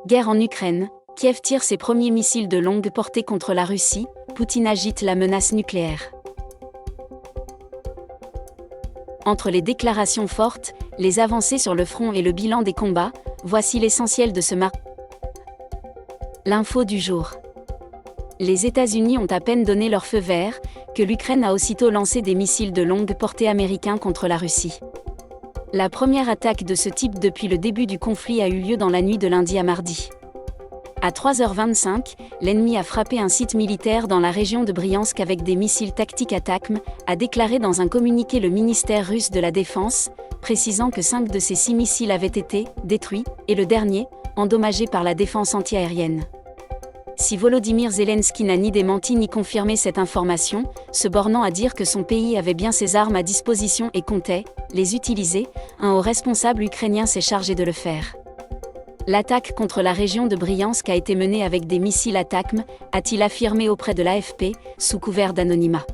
Guerre en Ukraine, Kiev tire ses premiers missiles de longue portée contre la Russie, Poutine agite la menace nucléaire. Entre les déclarations fortes, les avancées sur le front et le bilan des combats, voici l'essentiel de ce L'info du jour. Les États-Unis ont à peine donné leur feu vert, que l'Ukraine a aussitôt lancé des missiles de longue portée américains contre la Russie. La première attaque de ce type depuis le début du conflit a eu lieu dans la nuit de lundi à mardi. À 3h25, l'ennemi a frappé un site militaire dans la région de Bryansk avec des missiles tactiques ATACMS, a déclaré dans un communiqué le ministère russe de la Défense, précisant que 5 de ces 6 missiles avaient été détruits, et le dernier, endommagé par la défense antiaérienne. Si Volodymyr Zelensky n'a ni démenti ni confirmé cette information, se bornant à dire que son pays avait bien ses armes à disposition et comptait les utiliser, un haut responsable ukrainien s'est chargé de le faire. L'attaque contre la région de Bryansk a été menée avec des missiles ATACMS, a-t-il affirmé auprès de l'AFP, sous couvert d'anonymat.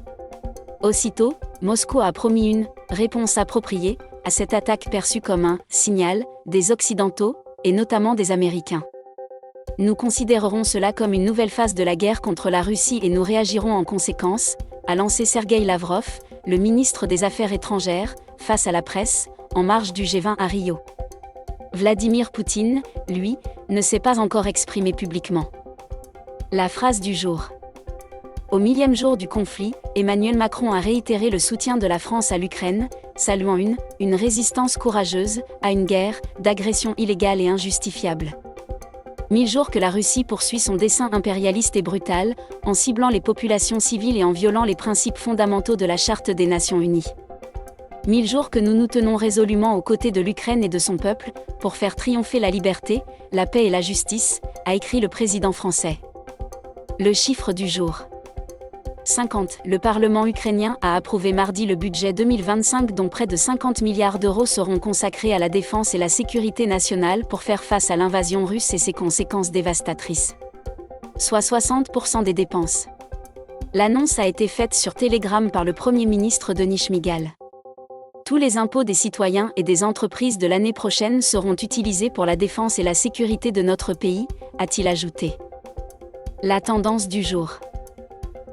Aussitôt, Moscou a promis une réponse appropriée à cette attaque perçue comme un signal des Occidentaux, et notamment des Américains. Nous considérerons cela comme une nouvelle phase de la guerre contre la Russie et nous réagirons en conséquence, a lancé Sergueï Lavrov, le ministre des Affaires étrangères, face à la presse, en marge du G20 à Rio. Vladimir Poutine, lui, ne s'est pas encore exprimé publiquement. La phrase du jour. Au 1000e jour du conflit, Emmanuel Macron a réitéré le soutien de la France à l'Ukraine, saluant une résistance courageuse à une guerre d'agression illégale et injustifiable. 1000 jours que la Russie poursuit son dessein impérialiste et brutal, en ciblant les populations civiles et en violant les principes fondamentaux de la Charte des Nations Unies. 1000 jours que nous nous tenons résolument aux côtés de l'Ukraine et de son peuple, pour faire triompher la liberté, la paix et la justice, a écrit le président français. Le chiffre du jour. 50. Le Parlement ukrainien a approuvé mardi le budget 2025 dont près de 50 milliards d'euros seront consacrés à la défense et la sécurité nationale pour faire face à l'invasion russe et ses conséquences dévastatrices. Soit 60% des dépenses. L'annonce a été faite sur Telegram par le Premier ministre Denis Shmyhal. Tous les impôts des citoyens et des entreprises de l'année prochaine seront utilisés pour la défense et la sécurité de notre pays, a-t-il ajouté. La tendance du jour.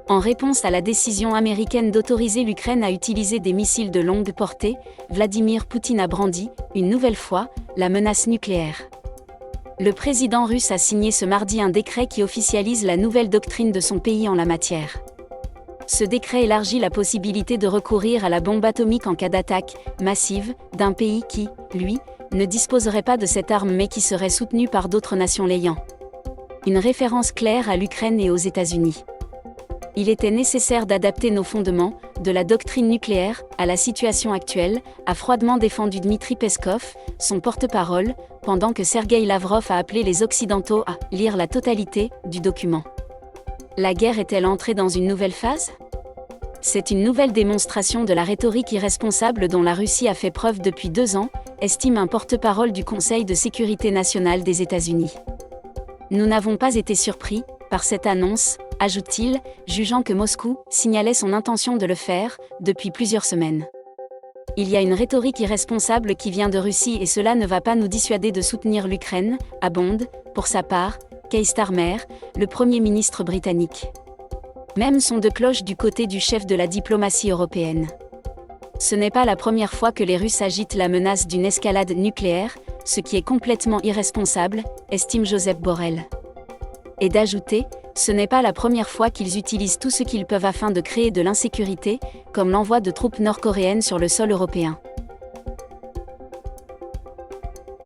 En réponse à la décision américaine d'autoriser l'Ukraine à utiliser des missiles de longue portée, Vladimir Poutine a brandi, une nouvelle fois, la menace nucléaire. Le président russe a signé ce mardi un décret qui officialise la nouvelle doctrine de son pays en la matière. Ce décret élargit la possibilité de recourir à la bombe atomique en cas d'attaque massive d'un pays qui, lui, ne disposerait pas de cette arme mais qui serait soutenu par d'autres nations l'ayant. Une référence claire à l'Ukraine et aux États-Unis. Il était nécessaire d'adapter nos fondements, de la doctrine nucléaire, à la situation actuelle, a froidement défendu Dmitri Peskov, son porte-parole, pendant que Sergueï Lavrov a appelé les Occidentaux à lire la totalité du document. La guerre est-elle entrée dans une nouvelle phase ? C'est une nouvelle démonstration de la rhétorique irresponsable dont la Russie a fait preuve depuis 2 ans, estime un porte-parole du Conseil de sécurité nationale des États-Unis. Nous n'avons pas été surpris par cette annonce, ajoute-t-il, jugeant que Moscou signalait son intention de le faire depuis plusieurs semaines. Il y a une rhétorique irresponsable qui vient de Russie et cela ne va pas nous dissuader de soutenir l'Ukraine, abonde, pour sa part, Keir Starmer, le Premier ministre britannique. Même son de cloche du côté du chef de la diplomatie européenne. Ce n'est pas la première fois que les Russes agitent la menace d'une escalade nucléaire, ce qui est complètement irresponsable, estime Joseph Borrell. Et d'ajouter, ce n'est pas la première fois qu'ils utilisent tout ce qu'ils peuvent afin de créer de l'insécurité, comme l'envoi de troupes nord-coréennes sur le sol européen.